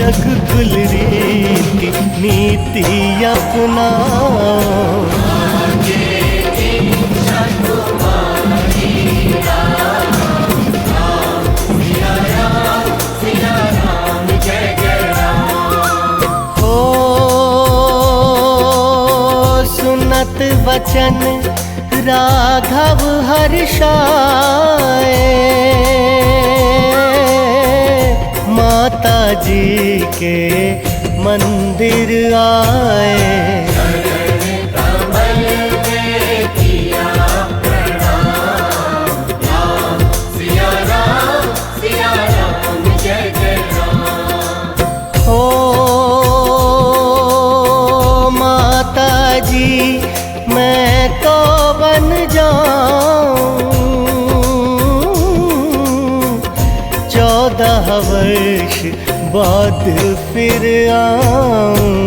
रघुकुल रीति नीति अपनाओ। सुनत वचन राघव हर्षाए, माता जी के मंदिर आए। मैं तो बन जाऊं 14 वर्ष बाद फिर आऊं।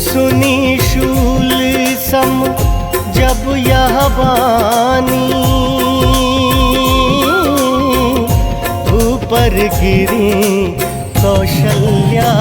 सुनी शूल सम जब यह वाणी, ऊपर गिरी कौशल्या।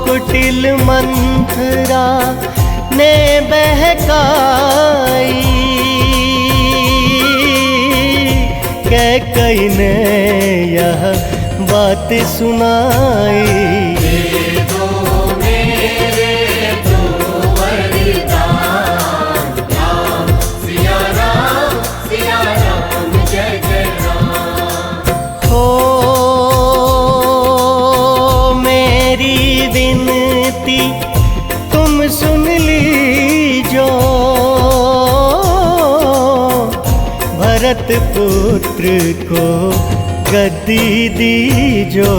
कुटिल मंथरा ने बहकाई, कैकेयी ने यह बात सुनाई। तुम सुन लीजो, भरत पुत्र को गद्दी दीजो।